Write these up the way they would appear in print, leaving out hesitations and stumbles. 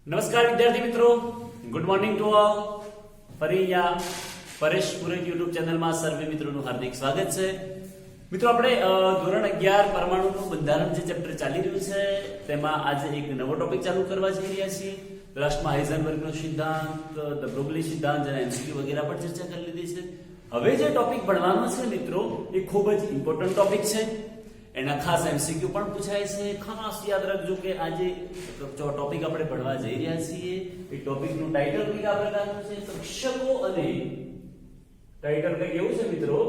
નમસ્કાર વિદ્યાર્થી મિત્રો, ગુડ મોર્નિંગ ટુ ઓલ. ફરી અહીંયા પરેશ પુરોહિત યુટ્યુબ ચેનલમાં સર્વે મિત્રોનું હાર્દિક સ્વાગત છે. મિત્રો આપણે ધોરણ 11 પરમાણુનું બંધારણ જે ચેપ્ટર ચાલી રહ્યું છે તેમાં આજે એક નવો ટોપિક ચાલુ કરવા જઈ રહ્યા છીએ. લાસ્ટમાં હાઇઝનબર્ગનો સિદ્ધાંત, ધ બ્રોગલી સિદ્ધાંત અને એમસીક્યુ વગેરે પર ચર્ચા કરી લીધી છે. હવે જે ટોપિક ભણવાનો છે મિત્રો એ ખૂબ જ ઇમ્પોર્ટન્ટ ટોપિક છે. એના ખાસ એમસીક્યુ પણ પૂછાય છે. ખાસ યાદ રાખજો કે આજે ટોપિક આપણે ભણવા જઈ રહ્યા છીએ એ ટોપિકનું ટાઇટલ કંઈક આ પ્રકારનું છે, કક્ષકો અને ટાઇટલ કંઈક એવું છે મિત્રો,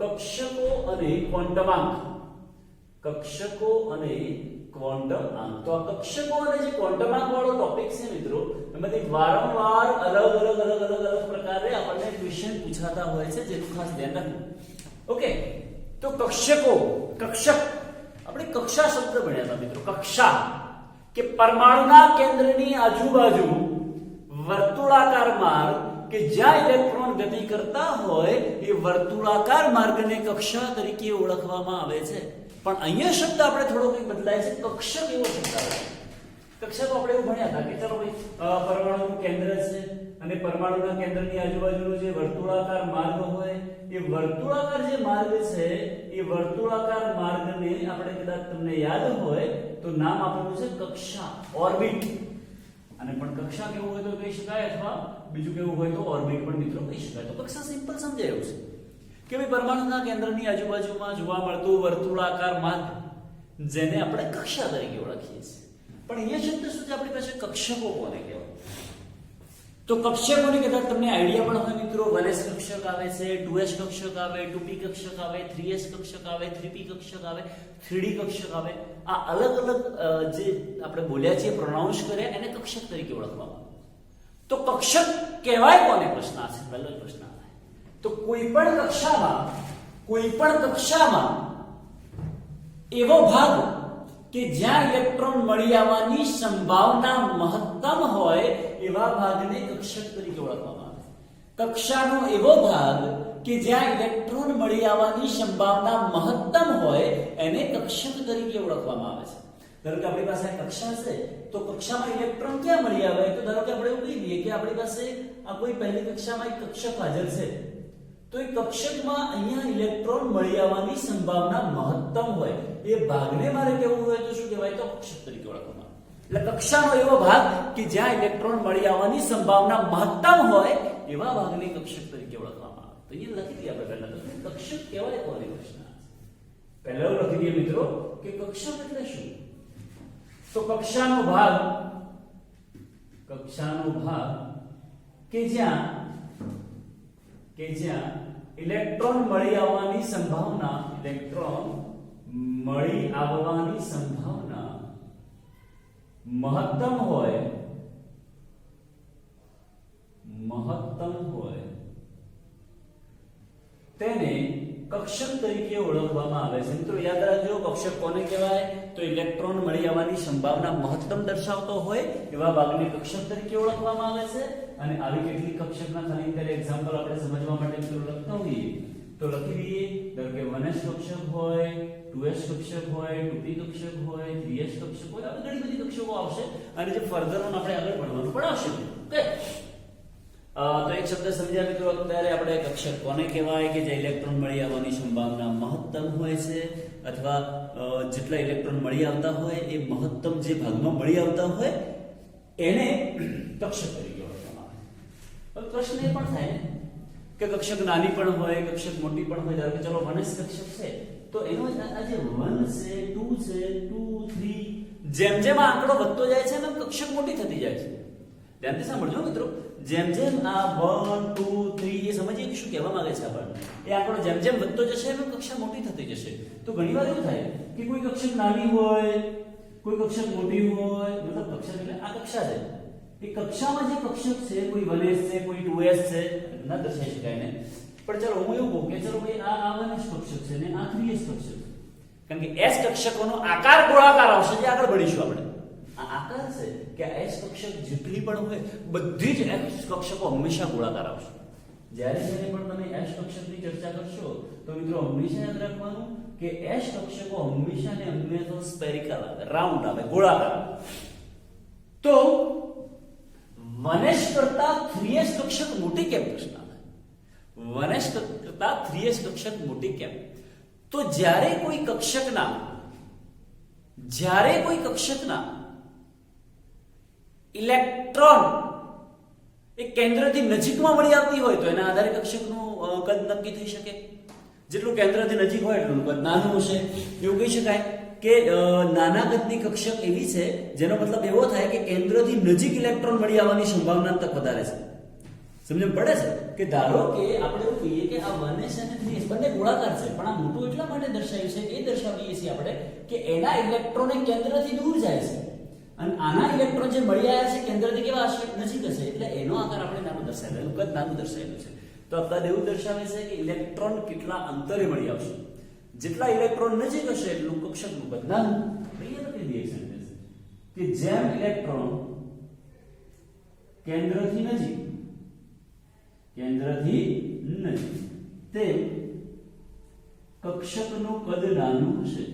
કક્ષકો અને ક્વોન્ટમાંક. કક્ષકો અને ક્વોન્ટમાંક. તો આ કક્ષકો અને જે ક્વોન્ટમાંક વાળો ટોપિક છે મિત્રો, એમાંથી વારંવાર અલગ પ્રકારે આપણને ક્વેશ્ચન પૂછાતા હોય છે, જેનું ખાસ ધ્યાન રાખવું. ઓકે, તો કક્ષકો, કક્ષક આપણે કક્ષા શબ્દ ભણ્યા હતા મિત્રો. કક્ષા કે પરમાણુના કેન્દ્રની આજુબાજુ વર્તુળાકાર માર્ગ કે જ્યાં ઇલેક્ટ્રોન ગતિ કરતા હોય એ વર્તુળાકાર માર્ગને કક્ષા તરીકે ઓળખવામાં આવે છે. પણ અહીંયા શબ્દ આપણે થોડો કંઈક બદલાય છે. કક્ષક એવો શબ્દ આવે. કક્ષક આપણે એવું ભણ્યા હતા કે ચલો ભાઈ પરમાણુનું કેન્દ્ર છે અને પરમાણુના કેન્દ્રની આજુબાજુનો જે વર્તુળાકાર માર્ગ હોય એ વર્તુળાકાર જે માર્ગ છે એ વર્તુળાકાર માર્ગને આપણે કદાચ તમને યાદ હોય તો નામ આપેલું છે કક્ષા, ઓર્બિટ. અને પણ કક્ષા કેવું હોય તો કહી શકાય અથવા બીજું કેવું હોય તો ઓર્બિટ પણ મિત્રો કહી શકાય. તો કક્ષા સિમ્પલ સમજાય એવું છે કે ભાઈ પરમાણુના કેન્દ્રની આજુબાજુમાં જોવા મળતું વર્તુળાકાર માર્ગ જેને આપણે કક્ષા તરીકે ઓળખીએ છીએ. પણ અહીંયા શબ્દ શું છે આપણી પાસે, કક્ષકો કોને કહેવાય? તો કક્ષકોની કદાચ તમને આઈડિયા પણ હોય મિત્રો. 1s કક્ષક આવે છે, 2s કક્ષક આવે, 2p કક્ષક આવે, 3s કક્ષક આવે, 3p કક્ષક આવે, 3d કક્ષક આવે. આ અલગ જે આપણે બોલ્યા છીએ, પ્રોનાઉન્સ કર્યા, એને કક્ષક તરીકે ઓળખવામાં. તો કક્ષક કહેવાય કોને? પ્રશ્ન આ છે, પહેલો પ્રશ્ન આ. તો કોઈ પણ કક્ષામાં એવો ભાગ કે જ્યાં ઇલેક્ટ્રોન મળી આવવાની સંભાવના મહત્તમ હોય એવા ભાગને કક્ષક તરીકે ઓળખવામાં આવે. કક્ષાનો એવો ભાગ કે જ્યાં ઇલેક્ટ્રોન મળી આવવાની સંભાવના મહત્તમ હોય એને કક્ષક તરીકે ઓળખવામાં આવે છે. ધારો કે આપણી પાસે કક્ષા છે તો કક્ષામાં ઇલેક્ટ્રોન ક્યાં મળી આવે? તો ધારો કે આપણે એવું કહી દઈએ કે આપણી પાસે આ કોઈ પહેલી કક્ષામાં એક કક્ષક હાજર છે, તો એ કક્ષકમાં અહીંયા ઇલેક્ટ્રોન મળી આવવાની સંભાવના મહત્તમ હોય એ ભાગને મારે કેવું હોય તો શું કહેવાય? તો કક્ષક તરીકે ઓળખવામાં. એટલે કક્ષાનો એવો ભાગ કે જ્યાં ઇલેક્ટ્રોન મળી આવવાની સંભાવના મહત્તમ હોય એવા ભાગને કક્ષક તરીકે ઓળખવામાં આવે. તો એ લખી દઈએ આપણે પહેલા તો કક્ષક કહેવાય કોને? પ્રશ્ન પહેલા લખી દઈએ મિત્રો કે કક્ષક એટલે શું? તો કક્ષાનો ભાગ કે જ્યાં ઇલેક્ટ્રોન મળી આવવાની સંભાવના મહત્તમ હોય તેને કક્ષક તરીકે ઓળખવામાં આવે છે. મિત્રો યાદ રાખજો, કક્ષક કોને કહેવાય? તો ઇલેક્ટ્રોન મળી આવવાની સંભાવના મહત્તમ દર્શાવતો હોય એવા ભાગને કક્ષક તરીકે ઓળખવામાં આવે છે. અને આવી કેટલીક કક્ષકના ખાલી અંદર એક્ઝામ્પલ આપણે સમજવા માટે લખતા હોઈએ તો લખી દઈએ. ધારો કે 1s કક્ષક હોય, 2s કક્ષક હોય, 2p કક્ષક હોય, 3s કક્ષક હોય, આવી ઘણી બધી કક્ષકો આવશે અને જે ફર્ધર ઓન આપણે આગળ ભણવાનું પણ આવશે. ઓકે, તો એક શબ્દ સમજ્યા મિત્રો. અત્યારે આપણે કક્ષક કોને કહેવાય કે જે ઇલેક્ટ્રોન મળી આવવાની સંભાવના મહત્તમ હોય છે અથવા જેટલા ઇલેક્ટ્રોન મળી આવતા હોય એ મહત્તમ જે ભાગમાં મળી આવતા હોય એને કક્ષક તરીકે ઓળખવામાં આવે. પ્રશ્ન એ પણ થાય કે કક્ષક નાની પણ હોય, કક્ષક મોટી પણ હોય. ધારો કે ચલો 1s કક્ષક છે તો એનો આ જે 1 છે, 2 છે, 2, 3 જેમ આ આંકડો વધતો જાય છે એમ કક્ષક મોટી થતી જાય છે. ધ્યાનથી સાંભળજો મિત્રો. જેમ આ 1, 2, 3 એ સમજીએ કે શું કહેવા માંગે છે આપણને. એ આંકડો જેમ વધતો જશે એમ કક્ષા મોટી થતી જશે. તો ઘણીવાર એવું થાય કે કોઈ કક્ષક નાની હોય, કોઈ કક્ષક મોટી હોય. મતલબ કક્ષક એટલે આ કક્ષા છે, એ કક્ષામાં જે કક્ષક છે કોઈ 1s છે, કોઈ 2s છે, ના દર્શાવી શકાય ને. પણ ચલો હું એવું કહું કે ચલો ભાઈ આ 1s કક્ષક છે ને આ 3s કક્ષક છે. કારણ કે s કક્ષકોનો આકાર ગોળાકાર આવશે જે આગળ ભણીશું આપણે. આ આકાર છે કે આ s કક્ષક જેટલી પણ હોય બધી જ s કક્ષકો હંમેશા ગોળાકાર આવશે. જ્યારે પણ તમે s કક્ષકની ચર્ચા કરશો તો મિત્રો હંમેશા યાદ રાખવાનું કે s કક્ષકો હંમેશા સ્ફેરિકલ આવે, રાઉન્ડ આવે, ગોળાકાર. તો 1s કરતા 3s કક્ષક મોટી કેમ પ્રશ્ન આવે? 1s કરતા 3s કક્ષક મોટી કેમ? તો જ્યારે કોઈ કક્ષકના ઇલેક્ટ્રોન એ કેન્દ્રથી નજીકમાં મળી આવતી હોય તો એના આધારે કક્ષકનું કદ નક્કી થઈ શકે. જેટલું કેન્દ્રથી નજીક હોય એટલું કદ નાનું હશે. એવું કહી શકાય કે નાના કદની કક્ષક એવી છે જેનો મતલબ એવો થાય કે કેન્દ્રથી નજીક ઇલેક્ટ્રોન મળી આવવાની સંભાવના તક વધારે છે. સમજણ પડે છે કે ધારો કે આપણે એવું કહીએ કે આ 1s અને 3s બંને ગોળાકાર છે, પણ આ મોટું એટલા માટે દર્શાવ્યું છે એ દર્શાવીએ છીએ આપણે કે એના ઇલેક્ટ્રોન કેન્દ્રથી દૂર જાય છે અને આના ઇલેક્ટ્રોન જે મળી આવ્યા છે કેન્દ્રથી કેવા હશે? નજીક હશે. એટલે એનો આકાર આપણે નાનો દર્શાવેલું, કદ નાનું દર્શાવેલું છે. તો આ કદ એવું દર્શાવે છે કે ઇલેક્ટ્રોન કેટલા અંતરે મળી આવશે. જેટલા ઇલેક્ટ્રોન નજીક હશે એટલું કક્ષકનું કદ નાનું. અહીંયા લખી દઈએ સેન્ટેન્સ કે જેમ ઇલેક્ટ્રોન કેન્દ્રથી નજીક તેમ કક્ષકનું કદ નાનું હશે.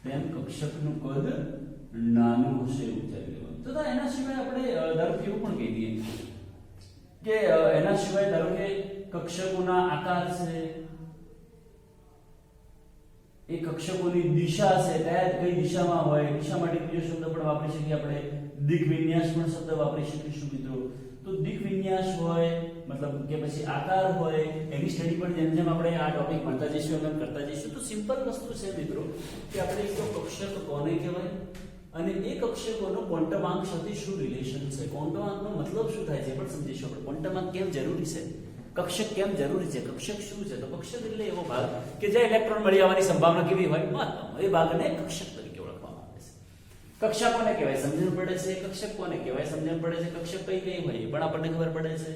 તેમ કક્ષકનું કદ નાનું હશે એવું વિચારી લેવાનું. તો એના સિવાય આપણે ધારો કે એવું પણ કહી દઈએ કે એના સિવાય ધારો કે કક્ષકોના આકાર છે, એ કક્ષકોની દિશા છે, કઈ દિશામાં હોય, દિશા માટે બીજો શબ્દ પણ વાપરી શકીએ આપણે, દિક વિન્યાસ પણ શબ્દ વાપરી શકીશું મિત્રો. તો દિક વિન્યાસ હોય મતલબ કે પછી આકાર હોય, એની સ્ટડી પણ જેમ જેમ આપણે આ ટોપિક ભણતા જઈશું એમ કરતા જઈશું. તો સિમ્પલ વસ્તુ છે મિત્રો કે આપણે એક કક્ષક કોને કહેવાય અને એ કક્ષકોનો ક્વોન્ટમ આંક સાથે શું રિલેશન છે, ક્વોન્ટમ આંકનો મતલબ શું થાય છે પણ સમજીશું આપણે. ક્વોન્ટમ આંક કેમ જરૂરી છે, કક્ષક કેમ જરૂરી છે, કક્ષક શું છે? તો કક્ષક એટલે એવો ભાગ કે જ્યાં ઇલેક્ટ્રોન મળી આવવાની સંભાવના કેવી હોય, મહત્તમ, એ ભાગને કક્ષક તરીકે ઓળખવામાં આવે છે. કક્ષા કોને કહેવાય સમજણ પડે છે, કક્ષક કોને કહેવાય સમજણ પડે છે. કક્ષક કઈ કઈ હોય પણ આપણને ખબર પડે છે.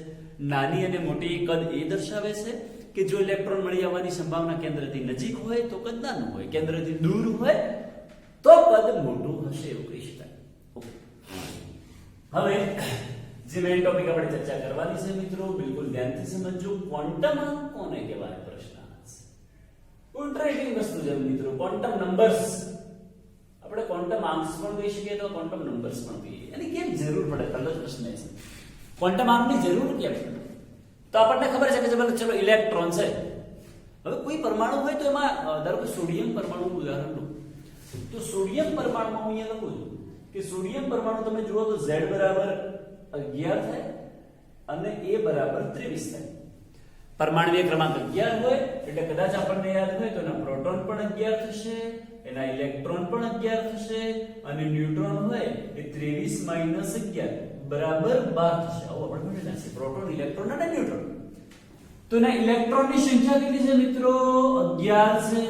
નાની અને મોટી કદ એ દર્શાવે છે કે જો ઇલેક્ટ્રોન મળી આવવાની સંભાવના કેન્દ્રથી નજીક હોય તો કદ નાનું હોય, કેન્દ્રથી દૂર હોય તો કદ મોટું હશે એવું કહી શકાય. હવે જે મેઇન ટોપિક આપણે ચર્ચા કરવાની છે મિત્રો, બિલકુલ ધ્યાનથી સમજજો. ક્વોન્ટમ આંક કોને કહેવાય પ્રશ્ન છે. ઇન્ટરેસ્ટિંગ વસ્તુ છે મિત્રો. ક્વોન્ટમ નંબર્સ આપણે ક્વોન્ટમ આંક્સ પણ કહી શકીએ તો ક્વોન્ટમ નંબર્સ પણ કહીએ. એની કેમ જરૂર પડે? પહેલો જ પ્રશ્ન છે ક્વોન્ટમ આંકની જરૂર કેમ? તો આપણને ખબર છે કે ચલો ઇલેક્ટ્રોન છે. હવે કોઈ પરમાણુ હોય તો એમાં ધારો કે સોડિયમ પરમાણુનું ઉદાહરણ લો. તો સોડિયમ પરમાણુમાં હું અહીંયા લખું છું કે સોડિયમ પરમાણુ તમે જુઓ તો Z બરાબર 11 થાય અને A બરાબર 23 થાય. પરમાણુય ક્રમાંક 11 હોય એટલે કદાચ આપણને યાદ હોય તો એના પ્રોટોન પણ 11 થશે, એના ઇલેક્ટ્રોન પણ 11 થશે અને ન્યુટ્રોન હોય એ 23 - 11 બરાબર 12 થશે. આવો આપણે ભણેલા છે પ્રોટોન, ઇલેક્ટ્રોન અને ન્યુટ્રોન. તો એના ઇલેક્ટ્રોનની સંખ્યા કેટલી છે મિત્રો? 11 છે.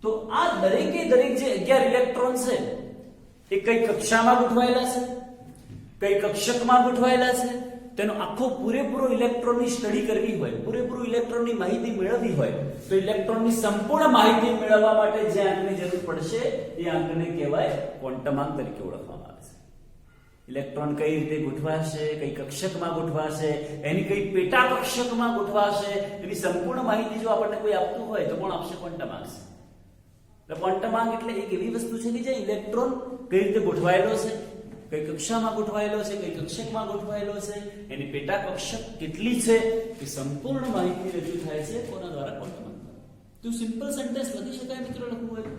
તો આ દરેકે દરેક જે 11 ઇલેક્ટ્રોન છે એ કઈ કક્ષામાં ગોઠવાયેલા છે, કઈ કક્ષકમાં ગોઠવાયેલા છે, તેનો આખો પૂરેપૂરો ઇલેક્ટ્રોનની સ્ટડી કરવી હોય, પૂરેપૂરું ઇલેક્ટ્રોનની માહિતી મેળવવી હોય તો ઇલેક્ટ્રોનની સંપૂર્ણ માહિતી મેળવવા માટે જે આંકની જરૂર પડશે એ આંકને કહેવાય ક્વોન્ટમ આંક તરીકે ઓળખવામાં આવે છે. ઇલેક્ટ્રોન કઈ રીતે ગોઠવાશે, કઈ કક્ષકમાં ગોઠવાશે, એની કઈ પેટા કક્ષકમાં ગોઠવાશે, એની સંપૂર્ણ માહિતી જો આપણને કોઈ આપતું હોય તો કોણ આપશે? ક્વોન્ટમ આંક છે. ક્વોન્ટમ આંક એટલે એક એવી વસ્તુ છે કે જે ઇલેક્ટ્રોન કઈ રીતે ગોઠવાયેલો છે, કઈ કક્ષામાં ગોઠવાયેલો છે, કઈ કક્ષકમાં ગોઠવાયેલો છે, એની પેટા કક્ષક કેટલી છે, એ સંપૂર્ણ માહિતી રજૂ થાય છે કોના દ્વારા? ક્વોન્ટમ આંક દ્વારા. તો સિમ્પલ સેન્ટેન્સ લખી શકાય મિત્રો લખવું હોય.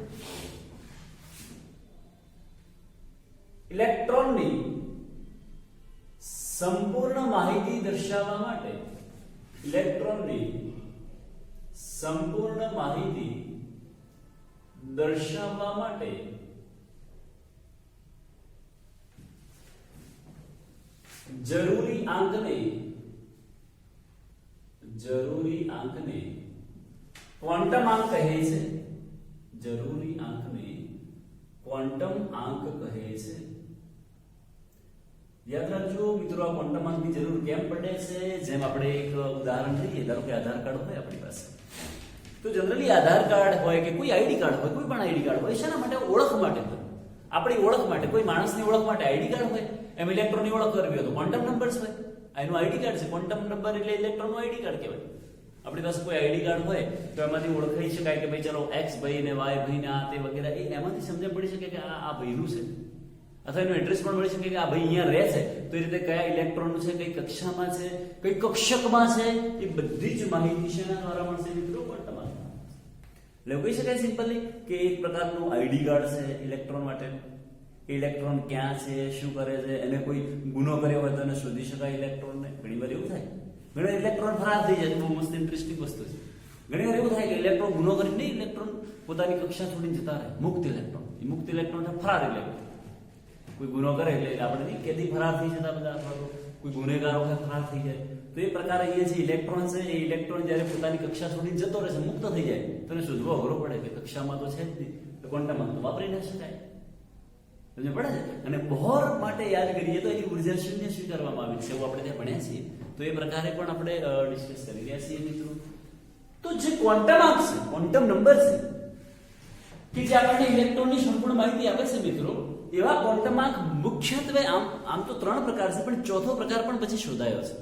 ઇલેક્ટ્રોનની સંપૂર્ણ માહિતી દર્શાવવા માટે, ઇલેક્ટ્રોનની સંપૂર્ણ માહિતી દર્શાવવા માટે જરૂરી આંકને ક્વોન્ટમ આંક કહે છે. જરૂરી આંકને ક્વોન્ટમ આંક કહે છે. યાદ રાખજો મિત્રો, આ ક્વોન્ટમ આંકની જરૂર કેમ પડે છે? જેમ આપણે એક ઉદાહરણ લઈએ, ધારો કે આધાર કાર્ડ હોય આપણી પાસે, તો જનરલી આધાર કાર્ડ હોય કે કોઈ આઈડી કાર્ડ હોય, કોઈ પણ આઈડી કાર્ડ હોય, શેના માટે? ઓળખ માટે હોય. આપણી ઓળખ માટે, કોઈ માણસની ઓળખ માટે આઈડી કાર્ડ હોય. એમ ઇલેક્ટ્રોનની ઓળખ કરવી હોય તો ક્વોન્ટમ નંબર્સ હોય. એનું આઈડી કાર્ડ છે. ક્વોન્ટમ નંબર એટલે ઇલેક્ટ્રોનનું આઈડી કાર્ડ કહેવાય. આપણી પાસે કોઈ આઈડી કાર્ડ હોય તો એમાંથી ઓળખાઈ શકાય કે ભાઈ ચલો X ભાઈ ને Y ભાઈ ને આ તે વગેરે, એમાંથી સમજણ પડી શકે કે આ ભાઈનું છે. અથવા એનું એડ્રેસ પણ મળી શકે કે આ ભાઈ અહીંયા રહે છે, તો એ રીતે કયા ઇલેક્ટ્રોન છે, કઈ કક્ષામાં છે, કઈ કક્ષકમાં છે, એ બધી જ માહિતી શેના દ્વારા મળશે મિત્રો? ક્વોન્ટમ આંક. એટલે કહી શકાય સિમ્પલી કે એક પ્રકારનું આઈડી કાર્ડ છે ઇલેક્ટ્રોન માટે. ઇલેક્ટ્રોન ક્યાં છે, શું કરે છે, એને કોઈ ગુનો કર્યો હોય તો એને શોધી શકાય ઇલેક્ટ્રોનને. ઘણી વાર એવું થાય, ઘણા ઇલેક્ટ્રોન ફરાર થઈ જાય, બહુ મસ્ત ઇન્ટરેસ્ટિંગ વસ્તુ છે. ઘણી વાર એવું થાય કે ઇલેક્ટ્રોન ગુનો કરીને ઇલેક્ટ્રોન પોતાની કક્ષા છોડીને જતા રહે. મુક્ત ઇલેક્ટ્રોન, એ મુક્ત ઇલેક્ટ્રોન છે ફરાર ઇલેક્ટ્રોન. કોઈ ગુનો કરે એટલે આપણે કેદી ફરાર થઈ જતા બધા, અથવા તો કોઈ ગુનેગારો ફરાર થઈ જાય. તો એ પ્રકારે એ જે ઇલેક્ટ્રોન છે, એ ઇલેક્ટ્રોન જ્યારે પોતાની કક્ષા છોડીને જતો રહે છે, મુક્ત થઈ જાય, તો એને શોધવો અઘરો પડે કે કક્ષામાં તો છે જ નહીં, તો ક્વોન્ટમ આંક તો વાપરી ન શકાય. સમજ પડે છે? અને બોહર માટે યાદ કરીએ તો એની ઉર્જા શૂન્ય સ્વીકારવામાં આવી છે, એવું આપણે ત્યાં ભણ્યા છીએ. તો એ પ્રકારે પણ આપણે ડિસ્કસ કરી રહ્યા છીએ મિત્રો. તો જે ક્વોન્ટમ આંક છે, ક્વોન્ટમ નંબર છે કે જે આપણને ઇલેક્ટ્રોનની સંપૂર્ણ માહિતી આપે છે મિત્રો, એવા ક્વોન્ટમ આંક મુખ્યત્વે આમ તો 3 પ્રકાર છે, પણ ચોથો પ્રકાર પણ પછી શોધાયો છે.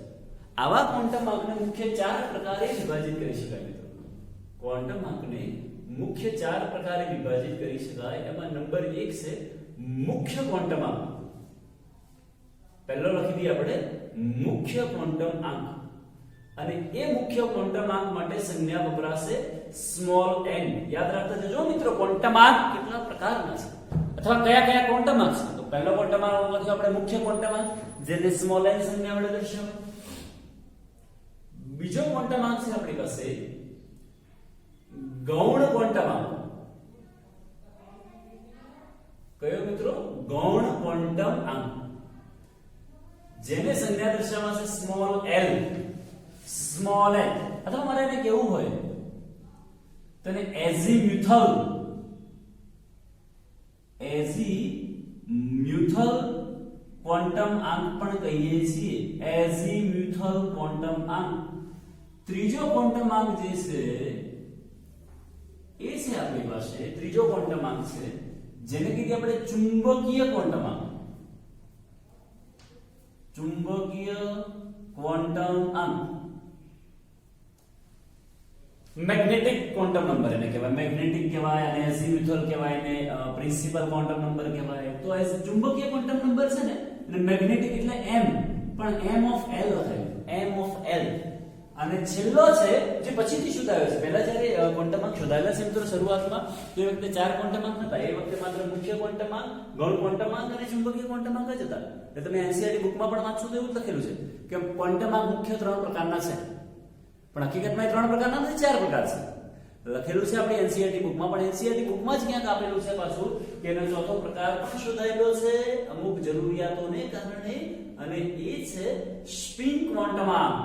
આવા ક્વોન્ટમ આંકને મુખ્ય 4 પ્રકારે વિભાજિત કરી શકાય મિત્રો. ક્વોન્ટમ આંકને મુખ્ય 4 પ્રકારે વિભાજિત કરી શકાય. એમાં નંબર 1 છે મુખ્ય ક્વોન્ટમ આંક. પહેલો લખી દઈએ આપણે મુખ્ય ક્વોન્ટમ આંક. અને એ મુખ્ય ક્વોન્ટમ આંક માટે સંજ્ઞા વપરાશે સ્મોલ n. યાદ રાખતા જજો મિત્રો, ક્વોન્ટમ આંક કેટલા પ્રકારના છે અથવા કયા કયા ક્વોન્ટમ આંક છે. તો પહેલો ક્વોન્ટમ આંક લખ્યો આપણે મુખ્ય ક્વોન્ટમ આંક, જેને સ્મોલ n સંજ્ઞા વડે દર્શાવાય. બીજો ક્વોન્ટમ આંક છે આપણી પાસે ગૌણ ક્વોન્ટમ આંક. કયો મિત્રો? ગૌણ ક્વોન્ટમ આંક, જેને સંજ્ઞા દર્શાવશે સ્મોલ l. સ્મોલ l અથવા મારે એને કેવું હોય તો એને એઝીમ્યુથલ ક્વોન્ટમ આંક પણ કહીએ છીએ. એઝીમ્યુથલ ક્વોન્ટમ આંક. ત્રીજો ક્વોન્ટમ આંક જે છે એ છે આપણી પાસે ત્રીજો ક્વોન્ટમ આંક છે જેને કહીએ આપણે ચુંબકીય ક્વોન્ટમ આંક. ચુંબકીય ક્વોન્ટમ આંક. મેગ્નેટિક ક્વોન્ટમ નંબર એને કહેવાય. મેગ્નેટિક કહેવાય અને એઝીમ્યુથલ કહેવાય ને પ્રિન્સિપલ ક્વોન્ટમ નંબર કહેવાય. તો એઝ ચુંબકીય ક્વોન્ટમ નંબર છે ને અને મેગ્નેટિક એટલે m, પણ m of l લખાય. m of l. અને છેલ્લો છે જે પછીથી શોધાયો છે. પહેલા જ્યારે ક્વોન્ટમ આંક શોધાયેલા છે મિત્રો શરૂઆતમાં, તો એ વખતે 4 ક્વોન્ટમ આંક હતા. એ વખતે માત્ર મુખ્ય ક્વોન્ટમ આંક, ગૌણ ક્વોન્ટમ આંક અને ચુંબકીય ક્વોન્ટમ આંક જ હતા. એટલે તમે એનસીઈઆરટી બુકમાં પણ વાંચશો તો એવું જ લખેલું છે કે ક્વોન્ટમ આંક મુખ્ય 3 પ્રકારના છે. પણ હકીકતમાં એ 3 પ્રકારના નથી, 4 પ્રકાર છે. લખેલું છે આપણી એનસીઈઆરટી બુકમાં, પણ એનસીઈઆરટી બુકમાં જ ક્યાંક આપેલું છે પાછું કે એનો ચોથો પ્રકાર પણ શોધાયેલો છે અમુક જરૂરિયાતોને કારણે, અને એ છે સ્પિન ક્વોન્ટમ આંક.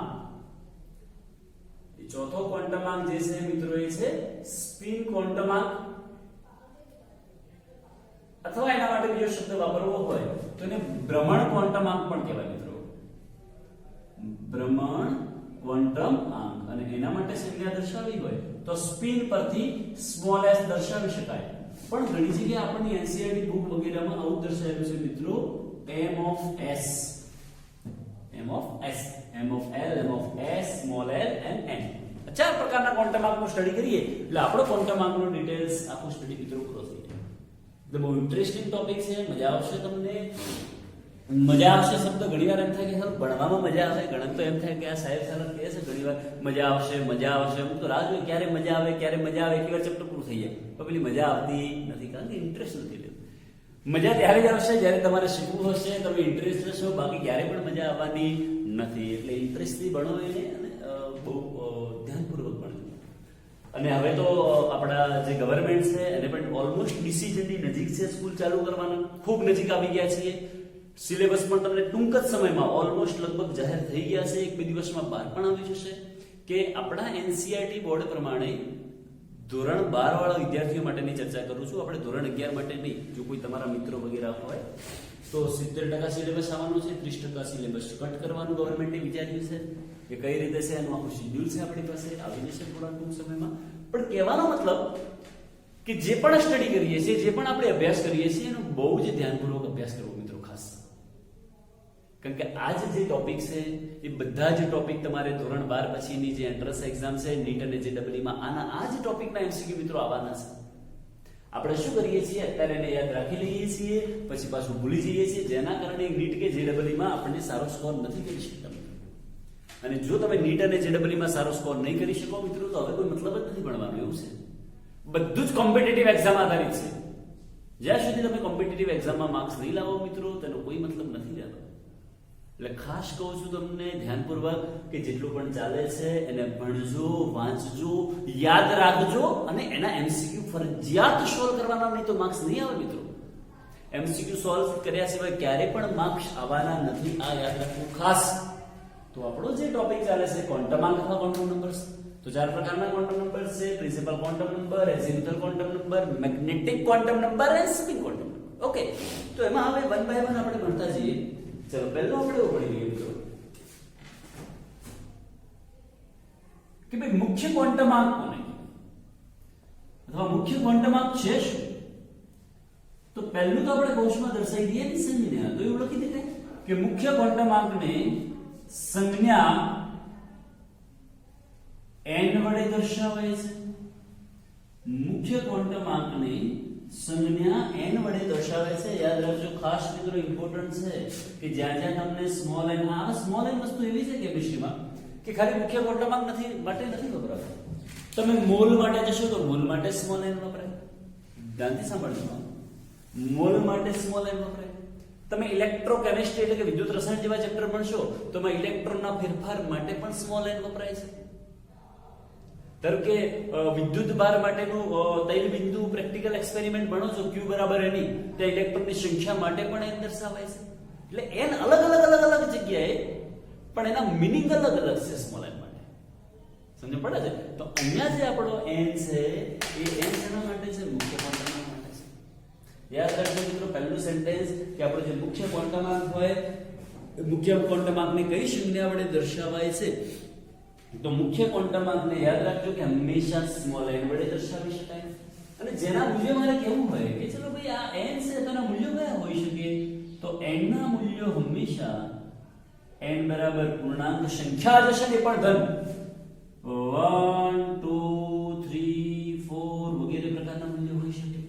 ચોથો ક્વોન્ટમ આંક જે છે મિત્રો એ છે સ્પિન ક્વોન્ટમ આંક, અથવા એના માટે બીજો શબ્દ વાપરવો હોય તો એને ભ્રમણ ક્વોન્ટમ આંક પણ કહેવાય મિત્રો. ભ્રમણ ક્વોન્ટમ આંક. અને એના માટે સંજ્ઞા દર્શાવવી હોય તો સ્પિન પરથી સ્મોલ s દર્શાવી શકાય. પણ ઘણી જગ્યાએ આપણને એનસીઈઆરટી બુક વગેરેમાં આવું દર્શાવેલું છે મિત્રો m of s. m of s, m of l, m of s, small l and n. 4 પ્રકારના ક્વોન્ટમ આંકનો સ્ટડી કરીએ એટલે આપણો ક્વોન્ટમ આંકનો ડિટેલ્સ આખો સ્ટડી મિત્રો પૂરો થઈ જાય. એટલે બહુ ઇન્ટરેસ્ટિંગ ટોપિક છે, મજા આવશે તમને. મજા આવશે શબ્દ ઘણીવાર એમ થાય કે સર ભણવામાં મજા આવે, ઘણા તો એમ થાય કે આ સાહેબ સાહેબ કહે છે ઘણીવાર મજા આવશે મજા આવશે. હું તો રાહ જોઈ ક્યારે મજા આવે ક્યારે મજા આવે. એકવાર ચેપ્ટર પૂરું થઈ જાય તો પેલી મજા આવતી નથી, કારણ કે ઇન્ટરેસ્ટ નથી લેતો. મજા ત્યારે જ આવશે જ્યારે તમારે શીખવું હશે, તમે ઇન્ટરેસ્ટ લેશો, બાકી ક્યારે પણ મજા આવવાની નથી. એટલે ઇન્ટરેસ્ટથી ભણો એને અને બહુ ધ્યાનપૂર્વક ભણજો. અને હવે તો આપણા જે ગવર્મેન્ટ છે એને પણ ઓલમોસ્ટ ડિસિઝનની નજીક છે, સ્કૂલ ચાલુ કરવાના ખૂબ નજીક આવી ગયા છીએ. સિલેબસ પણ તમને ટૂંક જ સમયમાં ઓલમોસ્ટ લગભગ જાહેર થઈ ગયા છે, 1-2 દિવસમાં બહાર પણ આવી જશે કે આપણા એનસીઈઆરટી બોર્ડ પ્રમાણે ધોરણ 12 વાળા વિદ્યાર્થીઓ માટેની ચર્ચા કરું છું. આપણે ધોરણ 11 માટે નહીં. જો કોઈ તમારા મિત્રો વગેરે હોય તો 70% સિલેબસ આવવાનો છે, 30% સિલેબસ કટ કરવાનું ગવર્મેન્ટે વિચાર્યું છે કે કઈ રીતે છે એનું આખું શેડ્યુલ છે આપણી પાસે, આવી જશે થોડા ટૂંક સમયમાં. પણ કહેવાનો મતલબ કે જે પણ સ્ટડી કરીએ છીએ, જે પણ આપણે અભ્યાસ કરીએ છીએ એનો બહુ જ ધ્યાનપૂર્વક અભ્યાસ કરવો મિત્રો ખાસ. કારણ કે આ જે ટોપિક છે એ બધા જ ટોપિક તમારે ધોરણ 12 પછીની જે એન્ટ્રન્સ એક્ઝામ છે નીટ અને જેડબલઈ માં, આ જ ટોપિકના એમસીક્યુ મિત્રો આવવાના છે. આપણે શું કરીએ છીએ અત્યારે એને યાદ રાખી લઈએ છીએ પછી પાછું ભૂલી જઈએ છીએ, જેના કારણે નીટ કે જેડબલઈ માં આપણને સારો સ્કોર નથી કરી શકતા. અને જો તમે નીટ અને જેડબલઈ માં સારો સ્કોર નહીં કરી શકો મિત્રો તો હવે કોઈ મતલબ જ નથી ભણવાનું. એવું છે, બધું જ કોમ્પિટિટિવ એક્ઝામ આધારિત છે. જ્યાં સુધી તમે કોમ્પિટિટિવ એક્ઝામમાં માર્ક્સ નહીં લાવો મિત્રો તેનો કોઈ મતલબ નથી રહેતો. એટલે ખાસ કહું છું તમને ધ્યાનપૂર્વક કે જેટલું પણ ચાલે છે એને ભણજો, વાંચજો, યાદ રાખજો અને એના એમસીક્યુ ફરજિયાત સોલ્વ કરવાના, નહીં તો માર્ક્સ નહીં આવે મિત્રો. એમસીક્યુ સોલ્વ કર્યા સિવાય ક્યારે પણ માર્ક્સ આવવાના નથી, આ યાદ રાખવું ખાસ. તો આપણો જે ટોપિક ચાલે છે ક્વોન્ટમ આંક અથવા ક્વોન્ટમ નંબર્સ, તો 4 પ્રકારના ક્વોન્ટમ નંબર્સ છે: principal quantum number, azimuthal quantum number, magnetic quantum number અને સ્પિન ક્વોન્ટમ નંબર. ઓકે, તો એમાં હવે વન બાય વન આપણે ભણતા જઈએ. ચલો પહેલો આપણે એવું ભણી લઈએ મિત્રો કે ભાઈ મુખ્ય ક્વોન્ટમ આંક કોને અથવા મુખ્ય ક્વોન્ટમ આંક છે શું? તો પહેલું તો આપણે કૌંસમાં દર્શાવી દઈએ ને સંજ્ઞા. તો એવું લખી દે કે મુખ્ય ક્વોન્ટમ આંકને સંજ્ઞા n વડે દર્શાવાય છે. મુખ્ય ક્વોન્ટમ આંકને સંજ્ઞા n વડે દર્શાવે છે. યાદ રાખજો ખાસ મિત્રો, ઇમ્પોર્ટન્ટ છે કે જ્યાં જ્યાં તમને સ્મોલ n, આ સ્મોલ n વસ્તુ એવી છે કેમિસ્ટ્રીમાં કે ખાલી મુખ્ય ક્વોન્ટમ આંક માટે નથી વપરાતો. તમે મોલ માટે જશો તો મોલ માટે સ્મોલ n વપરાય. ધ્યાનથી સાંભળજો, મોલ માટે સ્મોલ n વપરાય. તમે ઇલેક્ટ્રોકેમિસ્ટ્રી એટલે કે વિદ્યુત રસાયણ જેવા ચેપ્ટર ભણશો તો એમાં ઇલેક્ટ્રોનના ફેરફાર માટે પણ સ્મોલ n વપરાય છે. ધારો કે વિદ્યુત ભાર માટેનું તૈલ બિંદુ પ્રેક્ટિકલ એક્સપેરિમેન્ટ ભણો છો, Q બરાબર n, તે ઇલેક્ટ્રોનની સંખ્યા માટે પણ n દર્શાવાય છે. એટલે n અલગ જગ્યાએ પણ એના મીનિંગ અલગ છે સ્મોલ n માટે. સમજ પડે છે? તો અહીંયા જે આપણો n છે એ n શેના માટે છે? મુખ્ય ક્વોન્ટમ આંક માટે છે. યાદ રાખજો મિત્રો, પહેલું સેન્ટેન્સ કે આપણો જે મુખ્ય ક્વોન્ટમ આંક હોય, મુખ્ય ક્વોન્ટમ આંકને કઈ સંજ્ઞા વડે દર્શાવાય છે? તો મુખ્ય ક્વોન્ટમ આંકને યાદ રાખજો કે હંમેશા સ્મોલ n વડે દર્શાવી શકાય. અને જેના મૂલ્ય મારે કેવું હોય કે ચલો ભાઈ આ n છે તો એના મૂલ્યો કયા હોઈ શકે? તો n ના મૂલ્યો હંમેશા n બરાબર પૂર્ણાંક સંખ્યા જ હશે, એ પણ ધન 1 2 3 4 વગેરે પ્રકારના મૂલ્યો હોઈ શકે.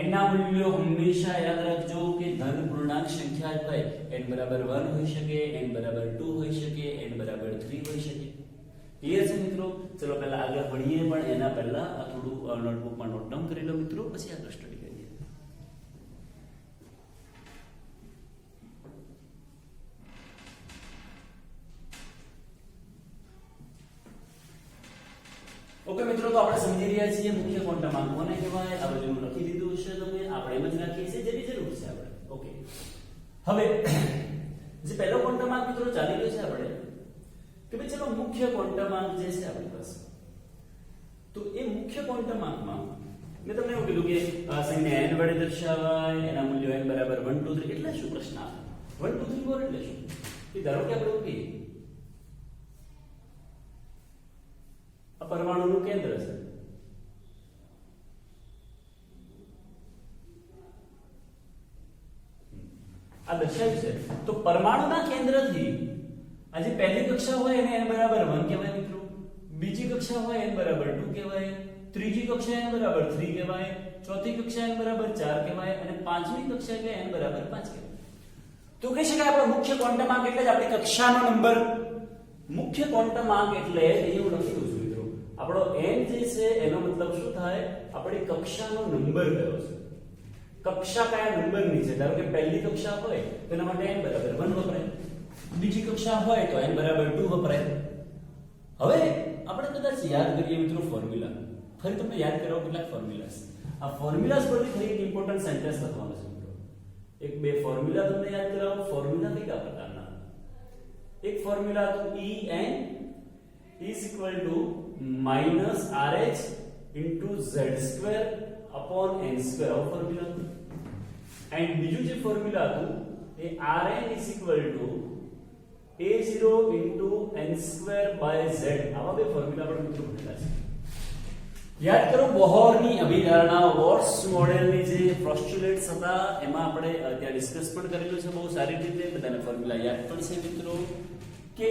n ના મૂલ્યો હંમેશા યાદ રાખજો કે ધન પૂર્ણાંક સંખ્યા જ હોય. n બરાબર 1 હોઈ શકે, n બરાબર 2 હોઈ શકે, n બરાબર 3 હોઈ શકે. ક્લિયર છે મિત્રો? ચલો પહેલા આગળ ભણીએ, પણ એના પહેલા આ થોડું નોટબુકમાં નોટ ડાઉન કરી લો મિત્રો, પછી આગળ સ્ટડી કરીએ. ઓકે મિત્રો, તો આપણે સમજી રહ્યા છીએ મુખ્ય ક્વોન્ટમ આંક કોને કહેવાય. આ બધું લખી દીધું છે તમે, આપણે એમ જ રાખીએ છીએ જેની જરૂર છે આપણે. ઓકે, હવે જે પહેલો ક્વોન્ટમ આંક મિત્રો ચાલી ગયો છે આપણે કે ભાઈ ચલો મુખ્ય ક્વોન્ટમ આંક જે છે આપણી પાસે, તો એ મુખ્ય ક્વોન્ટમ આંકમાં મેં તમને એવું કીધું કે સંજ્ઞા n વડે દર્શાવાય, એના મૂલ્યો n બરાબર 1 2 3. એટલે શું પ્રશ્ન આવે? 1 2 3 4 એટલે શું? કે ધારો કે આપણે એવું કહીએ આ પરમાણુનું કેન્દ્ર છે, આ દર્શાવ્યું છે. તો પરમાણુના કેન્દ્રથી આ જે પહેલી કક્ષા હોય એને n બરાબર 1 કહેવાય મિત્રો, બીજી કક્ષા હોય n બરાબર 2 કહેવાય, ત્રીજી કક્ષા n બરાબર 3 કહેવાય, ચોથી કક્ષા n બરાબર 4 કહેવાય અને પાંચમી કક્ષા કે n બરાબર 5 કહેવાય. તો કહી શકાય આપણો મુખ્ય ક્વોન્ટમ આંક એટલે જ આપણી કક્ષાનો નંબર. મુખ્ય ક્વોન્ટમ આંક એટલે એવું લખી દઉં છું મિત્રો, આપણો n જે છે એનો મતલબ શું થાય? આપણી કક્ષાનો નંબર કયો છે, કક્ષા કયા નંબરની છે. ધારો કે પહેલી કક્ષા હોય તો એના માટે n બરાબર 1 વપરાય, બીજી કક્ષા હોય તો n બરાબર 2 વપરાય. હવે આપણે કદાચ યાદ કરીએ મિત્રો ફોર્મ્યુલા, ફરી તમને યાદ કરાવો કેટલાક ફોર્મ્યુલાસ. આ ફોર્મ્યુલાસ પરથી ફરી એક ઇમ્પોર્ટન્ટ સેન્ટેન્સ લખવાનું છે મિત્રો. એક બે ફોર્મ્યુલા તમને યાદ કરાવો. ફોર્મ્યુલા કયા પ્રકારના? એક ફોર્મ્યુલા હતું En is equal to minus RH into Z square upon n square. આવો ફોર્મ્યુલા હતું. એન્ડ બીજું જે ફોર્મ્યુલા હતું એ Rn is equal to A0 into n square by Z. આવા બે ફોર્મ્યુલા પણ મિત્રો ભણેલા છે. યાદ કરો બોહરની અભિધારણા, વોર્સ મોડેલની જે પોસ્ચ્યુલેટ્સ હતા એમાં આપણે ત્યાં ડિસ્કસ પણ કરેલું છે બહુ સારી રીતે. બધાને ફોર્મ્યુલા યાદ પણ છે મિત્રો કે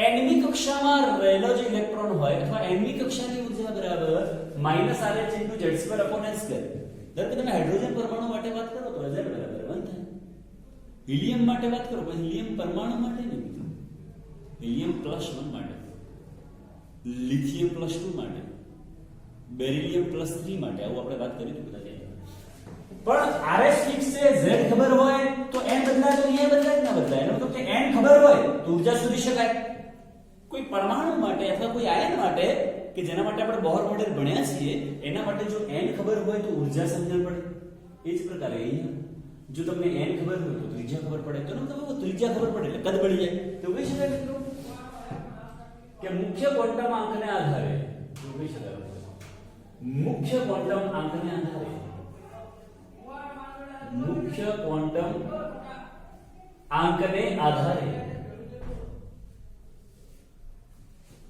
En nમી કક્ષામાં રહેલો જે ઇલેક્ટ્રોન હોય અથવા nમી કક્ષાની ઉર્જા બરાબર minus RH into Z² upon N². ધારો કે તમે હાઇડ્રોજન પરમાણુ માટે વાત કરો તો Z બરાબર 1 થાય. હિલિયમ માટે વાત કરો પછી હિલિયમ પરમાણુ માટે નહીં મિત્રો, હિલિયમ +1 માટે, લિથિયમ +2 માટે, બેરિલિયમ +3 માટે, આવું આપણે વાત કરી તો બધા જાય. પણ RH ફિક્સ છે, Z ખબર હોય તો N બદલાય તો એ બદલાય કે ના બદલાય. એનો મતલબ કે N ખબર હોય તો ઊર્જા શોધી શકાય. કોઈ પરમાણુ માટે અથવા કોઈ આયન માટે કે જેના માટે આપણે બોહર મોડેલ ભણ્યા છીએ એના માટે જો N ખબર હોય તો ઊર્જા સમજણ પડે. એ જ પ્રકારે અહીંયા જો તમને N ખબર હોય તો ત્રિજ્યા ખબર પડે. તો તમને ત્રિજ્યા ખબર પડે એટલે કદ મળી જાય. તો કહી શકાય મિત્રો કે મુખ્ય ક્વોન્ટમ આંકને આધારે, કહી શકાય મુખ્ય ક્વોન્ટમ આંકને આધારે, મુખ્ય ક્વોન્ટમ આંકને આધારે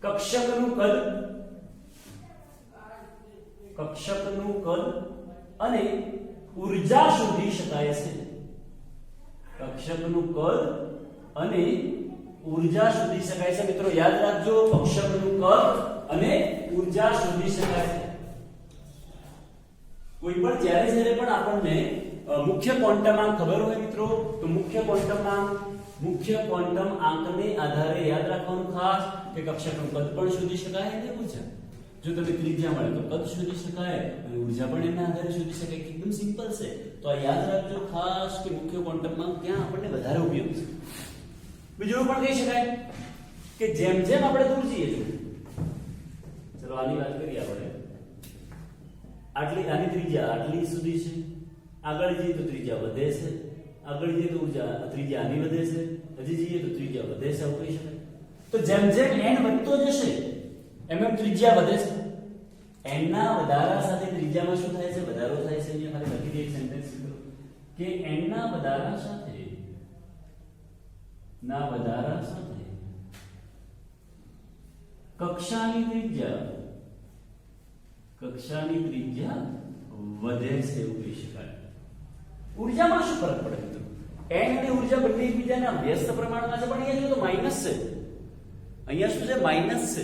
કક્ષકનું કદ અને ઊર્જા શોધી શકાય છે. કક્ષકનું કદ અને ઊર્જા શોધી શકાય છે. મિત્રો યાદ રાખજો, કક્ષકનું કદ અને ઊર્જા શોધી શકાય છે. કોઈ પણ જ્યારે પણ આપણને મુખ્ય ક્વોન્ટમ આંક ખબર હોય મિત્રો તો મુખ્ય ક્વોન્ટમ આંકને આધારે યાદ રાખવાનું ખાસ કે કક્ષકનું કદ પણ શોધી શકાય અને ઊર્જા. જો તમે ત્રિજ્યા મળે તો કદ શોધી શકાય અને ઊર્જા પણ એના આધારે શોધી શકાય. એકદમ સિમ્પલ છે. તો આ યાદ રાખજો ખાસ કે મુખ્ય ક્વોન્ટમ આંક ક્યાં આપણને વધારે ઉપયોગી છે. બીજું પણ કહી શકાય કે જેમ જેમ આપણે દૂર જઈએ છીએ, ચલો આની વાત કરીએ આપણે, આની ત્રિજ્યા આટલી સુધી છે, આગળ જઈએ તો ત્રિજ્યા વધે છે, આગળ જઈએ તો ત્રિજ્યા આની વધે છે, હજી જઈએ તો ત્રિજ્યા વધે છે, આવું કહી શકાય. તો જેમ જેમ n વધતો જશે એમ એમ ત્રિજ્યા વધે છે. n ના વધારા સાથે ત્રિજ્યામાં શું થાય છે? વધારો થાય છે. અહીંયા ખાલી લખી દઈએ એક સેન્ટેન્સ કે n ના વધારા સાથે કક્ષાની ત્રિજ્યા વધે છે, એવું કહી શકાય. ઊર્જામાં શું ફરક પડે મિત્રો? n અને ઊર્જા બંને એકબીજાના વ્યસ્ત પ્રમાણમાં છે, પણ અહીંયા જો તો માઈનસ છે. અહીંયા શું છે? માઈનસ છે.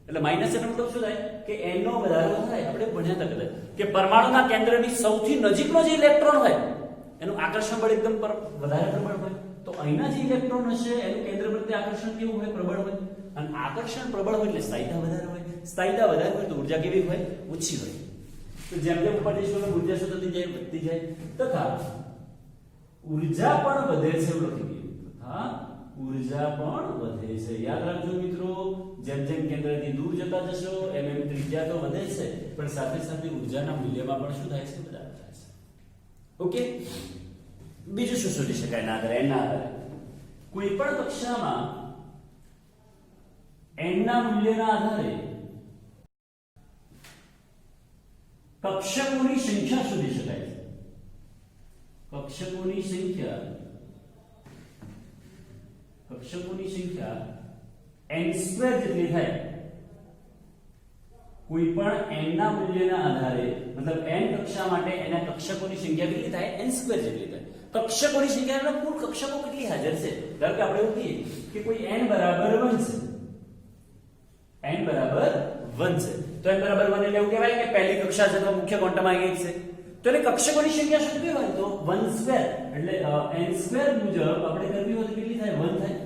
એટલે માઈનસ એટલે મતલબ શું થાય કે n નો વધારો થાય. આપણે ભણ્યા હતા કદાચ કે પરમાણુના કેન્દ્રની સૌથી નજીકનો જે ઇલેક્ટ્રોન હોય એનું આકર્ષણ બળ એકદમ વધારે પ્રબળ હોય. તો અહીંના જે ઇલેક્ટ્રોન હશે એનું કેન્દ્ર પ્રત્યે આકર્ષણ કેવું હોય? પ્રબળ હોય. અને આકર્ષણ પ્રબળ હોય એટલે સ્થાયીતા વધારે હોય. સ્થાયીતા વધારે હોય તો ઊર્જા કેવી હોય? ઓછી હોય. તો જેમ જેમ ઉપર જઈશું ઊર્જા શું થતી જાય? વધતી જાય. તથા ઊર્જા પણ વધે છે, એવું લખી દઈએ. તથા ઊર્જા પણ વધે છે. યાદ રાખજો મિત્રો, જેમ જેમ કેન્દ્રથી દૂર જતા જશો એમ એમ ત્રિજ્યા તો વધે છે, પણ સાથે સાથે ઊર્જાના મૂલ્યમાં પણ શું થાય છે? વધારો થાય છે. ઓકે. બીજું શું શોધી શકાય એના આધારે? એના આધારે કોઈ પણ કક્ષામાં n ના મૂલ્યના આધારે કક્ષકોની સંખ્યા શોધી શકાય છે. કક્ષકોની સંખ્યા n² જેટલી થાય. કોઈ પણ n ના મૂલ્યના આધારે, મતલબ n કક્ષા માટે એના કક્ષકોની સંખ્યા કેટલી થાય? n² જેટલી થાય. કક્ષકોની સંખ્યા એટલે કુલ કક્ષકો કેટલી હાજર છે. ધારો કે આપણે એવું કહીએ કે કોઈ n બરાબર 1 છે, n બરાબર 1 છે, તો n બરાબર 1 એટલે એવું કહેવાય કે પહેલી કક્ષા છે તો મુખ્ય ક્વોન્ટમ આંક 1 છે. તો એટલે કક્ષકોની સંખ્યા શું કેવી હોય? તો 1² એટલે n² મુજબ આપણે કરવી હોય તો કેટલી થાય? 1 થાય.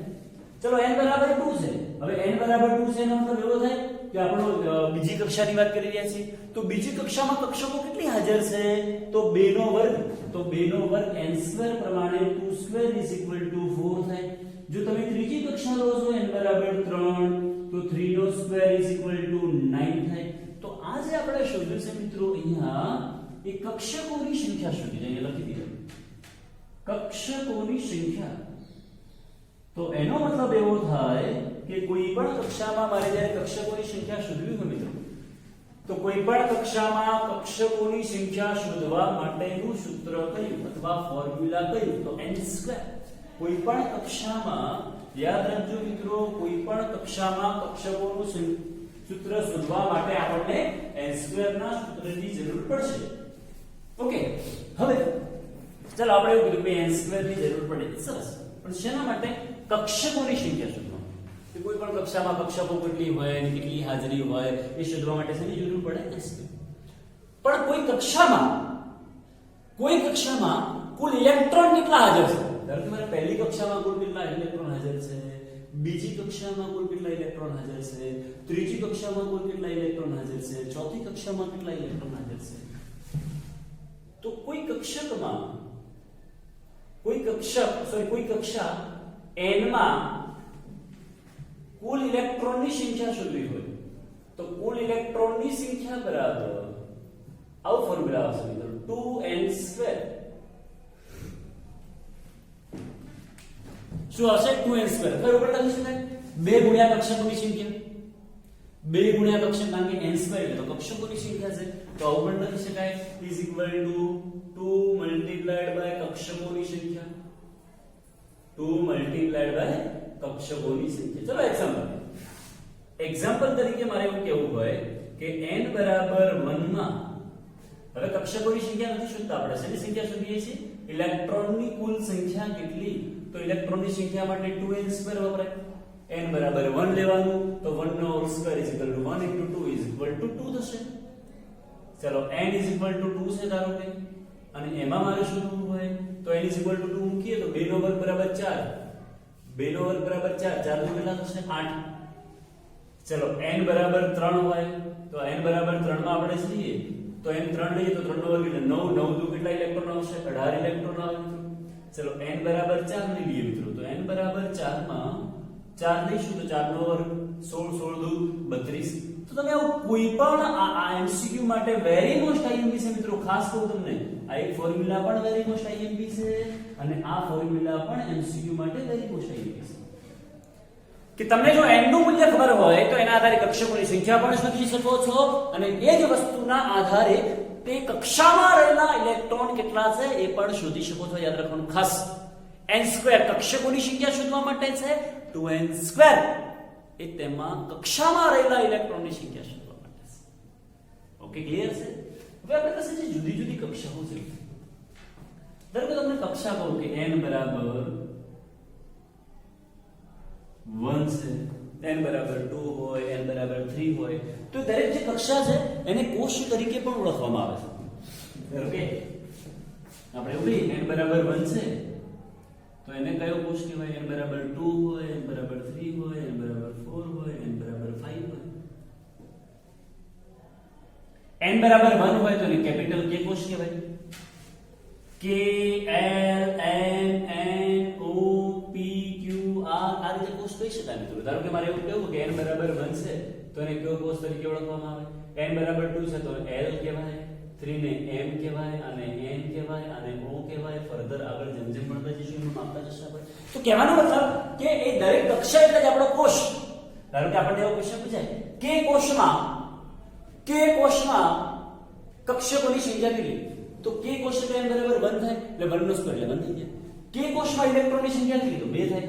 ચલો n બરાબર 2 છે. હવે n બરાબર 2 છે એનો મતલબ એવો થાય કે આપણો બીજી કક્ષાની વાત કરી રહ્યા છીએ. તો બીજી કક્ષામાં કક્ષકો કેટલી હાજર છે? તો 2 નો વર્ગ. તો 2 નો વર્ગ n² પ્રમાણે 2² 4 થાય. જો તમે ત્રીજી કક્ષા લો છો n બરાબર 3 તો 3² 9 થાય. તો આ જે આપણે શોધ્યું છે મિત્રો, અહીંયા એ કક્ષકોની સંખ્યા શોધી છે. લખી દીધું કક્ષકોની સંખ્યા. તો એનો મતલબ એવો થાય કે કોઈ પણ કક્ષામાં મારે જ્યારે કક્ષકોની સંખ્યા શોધવી હોય મિત્રો, તો કોઈ પણ કક્ષામાં કક્ષકોની સંખ્યા શોધવા માટેનું સૂત્ર કયું અથવા ફોર્મ્યુલા કયું? તો n². કોઈ પણ કક્ષામાં યાદ રાખજો મિત્રો, કોઈ પણ કક્ષામાં કક્ષકોનું સૂત્ર શોધવા માટે આપણને n² ના સૂત્રની જરૂર પડશે. ઓકે. હવે ચાલો આપણે એવું કીધું કે n² ની જરૂર પડે. સરસ. પણ શેના માટે? કક્ષકોની સંખ્યા શોધવા. કે કોઈ પણ કક્ષામાં કક્ષકો કેટલી હોય અને કેટલી હાજરી હોય એ શોધવા માટે શેની જરૂર પડે? પણ કોઈ કક્ષામાં કુલ ઇલેક્ટ્રોન કેટલા હાજર છે? ધારો કે મારે પહેલી કક્ષામાં કુલ કેટલા ઇલેક્ટ્રોન હાજર છે, બીજી કક્ષામાં કુલ કેટલા ઇલેક્ટ્રોન હાજર છે, ત્રીજી કક્ષામાં કુલ કેટલા ઇલેક્ટ્રોન હાજર છે, ચોથી કક્ષામાં કેટલા ઇલેક્ટ્રોન હાજર છે. તો કોઈ કક્ષા n માં કુલ ઇલેક્ટ્રોનની સંખ્યા શોધવી હોય તો કુલ ઇલેક્ટ્રોનની સંખ્યા બરાબર આવું ફોર્મ્યુલા આવશે મિત્રો 2n2. શું આવશે? 2n2. ફરી ઉપર લખી શકાય 2 ગુણ્યા કક્ષકોની સંખ્યા, 2 ગુણ્યા કક્ષક, કારણ કે n2 એટલે તો કક્ષકોની સંખ્યા છે, તો આવું પણ લખી શકાય is equal to 2 multiplied by કક્ષકોની સંખ્યા, 2 multiplied by કક્ષકોની સંખ્યા. ચલો એક્ઝામ્પલ તરીકે મારે એવું કહેવું હોય કે n બરાબર 1 માં હવે કક્ષકોની સંખ્યા નથી શોધતા, આપણે શેની સંખ્યા શોધીએ છીએ? ઇલેક્ટ્રોનની કુલ સંખ્યા કેટલી? તો ઇલેક્ટ્રોનની સંખ્યા માટે 2n2 વપરાય. n બરાબર 1 લેવાનું તો 1 નો whole square is equal to 1 into 2 is equal to 2 થશે. ચલો n ઇઝ ઇક્વલ ટુ 2 છે ધારો કે, અને એમાં મારે શોધવું હોય તો n ઇઝ ઇક્વલ ટુ 2 મૂકીએ તો 2 નો વર્ગ બરાબર 4, 2 નો વર્ગ બરાબર 4, 4 નો કેટલા થશે? 8. ચલો n બરાબર 3 હોય તો n બરાબર 3 માં આપણે જઈએ તો n 3 લઈએ તો 3 નો વર્ગ એટલે 9, 9 દુ કેટલા ઇલેક્ટ્રોન આવશે? 18 ઇલેક્ટ્રોન આવે મિત્રો. ચલો n બરાબર 4 લઈ લઈએ મિત્રો, તો n બરાબર 4 માં 4 લઈશું તો 4 નો વર્ગ 16, 16 દુ 32. તો તમે આવું કોઈ પણ આ MCQ માટે વેરી મોસ્ટ IMP છે મિત્રો. ખાસ કહું તમને, આ એક ફોર્મ્યુલા પણ વેરી મોસ્ટ IMP છે અને આ ફોર્મ્યુલા પણ MCQ માટે વેરી મોસ્ટ IMP છે. કે તમને જો n નું મૂલ્ય ખબર હોય તો એના આધારે કક્ષકોની સંખ્યા પણ શોધી શકો છો અને એ જ વસ્તુના આધારે તે કક્ષામાં રહેલા ઇલેક્ટ્રોન કેટલા છે એ પણ શોધી શકો છો. યાદ રાખવાનું ખાસ, n2 કક્ષકોની સંખ્યા શોધવા માટે છે, 2n2 એ તેમાં કક્ષામાં રહેલા ઇલેક્ટ્રોનની સંખ્યા શોધવા માટે છે. ઓકે, ક્લિયર છે? હવે આપણે પાસે જે જુદી જુદી કક્ષાઓ છે, ધારો કે તમને કક્ષા કહું કે n બરાબર 1 છે, n બરાબર 2 હોય, n બરાબર 3 હોય, તો દરેક જે કક્ષા છે એને કોષ તરીકે પણ ઓળખવામાં આવે છે. ધારો કે આપણે એવું કહીએ n બરાબર 1 છે તો એને કયો કોષ કહેવાય? n બરાબર 2 હોય, n બરાબર 3 હોય, n બરાબર 4 હોય, n બરાબર 5 હોય. n બરાબર 1 હોય તો એને કેપિટલ K કોષ કહેવાય. K L M N O P Q R આ રીતે કોષ કહી શકાય મિત્રો. ધારો કે મારે એવું કહેવું કે n બરાબર 1 છે તો એને કયો કોષ તરીકે ઓળખવામાં આવે? n બરાબર 2 છે તો L કહેવાય, 3 ને M કહેવાય અને N કહેવાય અને O કહેવાય. ફર્ધર આગળ જેમ જેમ ભણતા જઈશું એમ માપતા જશે આપણે. તો કહેવાનો મતલબ કે એ દરેક કક્ષા એટલે જ આપણો કોષ. ધારો કે આપણને એવો ક્વેશ્ચન પૂછાય કે કોષમાં કક્ષકોની સંખ્યા કેટલી? તો k કોષ એટલે n બરાબર 1 થાય એટલે 1 નો સ્ક્વેર એટલે 1 થઈ જાય. k કોષમાં ઇલેક્ટ્રોનની સંખ્યા કેટલી? તો 2 થાય.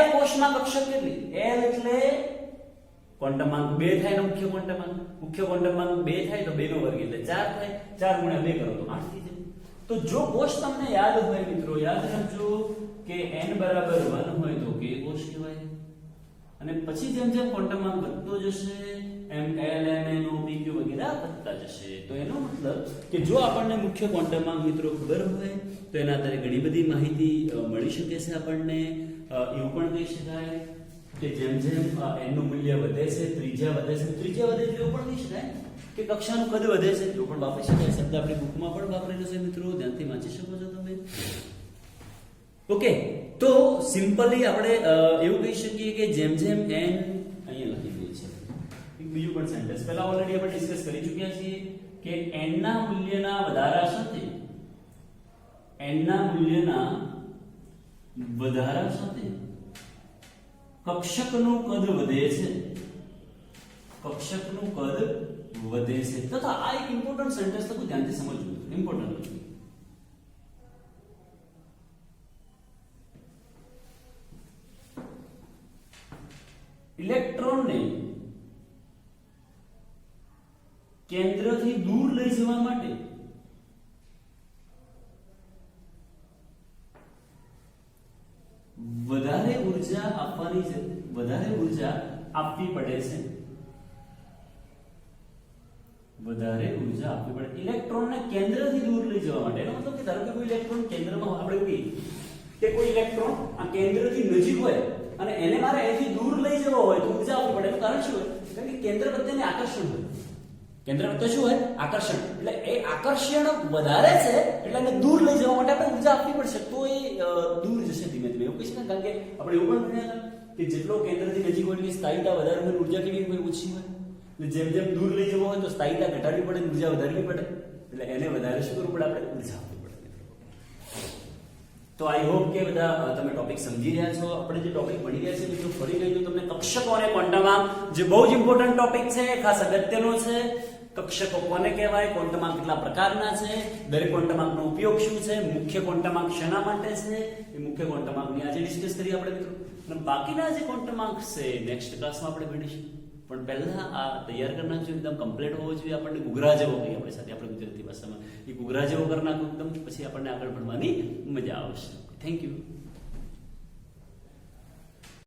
l કોષમાં કક્ષક કેટલી? l એટલે ક્વોન્ટમ અંક 2 થાય ને મુખ્ય ક્વોન્ટમ અંક 2 થાય તો 2 નો વર્ગ એટલે 4 થાય. 4 ગુણ્યા 2 કરો તો 8 થઈ જાય. તો જો કોષ તમને યાદ હોય મિત્રો, યાદ રાખજો કે n બરાબર 1 હોય તો k કોષ કહેવાય અને પછી જેમ જેમ ક્વોન્ટમ અંક વધતો જશે એમ l m n o p q વગેરે વધતા જશે. તો એનો મતલબ કે જો આપણને મુખ્ય ક્વોન્ટમ અંક મિત્રો ખબર હોય તો એના આધારે ઘણી બધી માહિતી મળી શકે છે આપણને. એવું પણ કહી શકાય કે જેમ જેમ n નું મૂલ્ય વધે છે, ત્રિજ્યા વધે છે એટલે એવું પણ કહી શકાય કે કક્ષાનું કદ વધે છે. એવું પણ વાપરી શકાય. શબ્દ આપણી બુકમાં પણ વાપરેલો છે મિત્રો, ધ્યાનથી વાંચી શકો છો તમે. ઓકે, તો સિમ્પલી આપણે એવું કહી શકીએ કે જેમ જેમ n અહીંયા લખી દઈએ છે. એક બીજું પણ સેન્ટેન્સ પહેલા ઓલરેડી આપણે ડિસ્કસ કરી ચૂક્યા છીએ કે n ના મૂલ્યના વધારા સાથે કક્ષકનું કદ વધે છે. તથા આ એક ઇમ્પોર્ટન્ટ સેન્ટેન્સ તો ધ્યાનથી સમજવું, ઇમ્પોર્ટન્ટ છે. ઇલેક્ટ્રોનને કેન્દ્રથી દૂર લઈ જવા માટે વધારે ઉર્જા ઉર્જા આપવી પડે છે, વધારે ઉર્જા આપવી પડે ઇલેક્ટ્રોનને કેન્દ્રથી દૂર લઈ જવા માટે. એનો મતલબ કે ધારો કે કોઈ ઇલેક્ટ્રોન કેન્દ્રમાં આપણે એવું કહીએ કે કોઈ ઇલેક્ટ્રોન આ કેન્દ્રથી નજીક હોય અને એને મારે અહીંથી દૂર લઈ જવો હોય તો ઉર્જા આપવી પડે. એનું કારણ શું હોય? કારણ કે કેન્દ્ર વચ્ચેને આકર્ષણ હોય. કેન્દ્ર વચ્ચે શું હોય? આકર્ષણ. એટલે એ આકર્ષણ વધારે છે એટલે એને દૂર લઈ જવા માટે આપણે ઉર્જા આપવી પડશે, તો એ દૂર જશે ધીમે ધીમે. એવું કહી શકાય. કારણ કે આપણે એવું પણ ભણ્યા હતા કે જેટલો કેન્દ્રથી નજીક હોય એટલી સ્થાયીતા વધારે હોય, ઉર્જા કેવી હોય? ઓછી હોય. જેમ જેમ દૂર લઈ જવો હોય તો સ્થાયીતા ઘટાડવી પડે, ઉર્જા વધારવી પડે. એટલે એને વધારે શું કરવું પડે? આપણે ઉર્જા આપવી પડે. તો આઈ હોપ કે બધા તમે ટોપિક સમજી રહ્યા છો. આપણે જે ટોપિક ભણી રહ્યા છે મિત્રો, ફરી કહી દઉં તમને, કક્ષકો અને ક્વોન્ટમ આંક જે બહુ જ ઇમ્પોર્ટન્ટ ટોપિક છે, ખાસ અગત્યનો છે. કક્ષકો કોને કહેવાય, ક્વોન્ટમ આંક કેટલા પ્રકારના છે, દરેક ક્વોન્ટમ આંકનો ઉપયોગ શું છે, મુખ્ય ક્વોન્ટમ આંક શેના માટે છે, એ મુખ્ય ક્વોન્ટમ આંકની આજે ડિસ્કસ કરીએ આપણે મિત્રો. અને બાકીના જે ક્વોન્ટમ આંક છે નેક્સ્ટ ક્લાસમાં આપણે ભણીશું. પણ પહેલા આ તૈયાર કરી નાખજો, એકદમ કમ્પ્લીટ હોવો જોઈએ. આપણને ગુગરા જેવો કહીએ આપણે સાથે, આપણે ગુજરાતી ભાષામાં એ ગુગરા જેવો કરી નાખો એકદમ, પછી આપણને આગળ ભણવાની મજા આવશે. Thank you.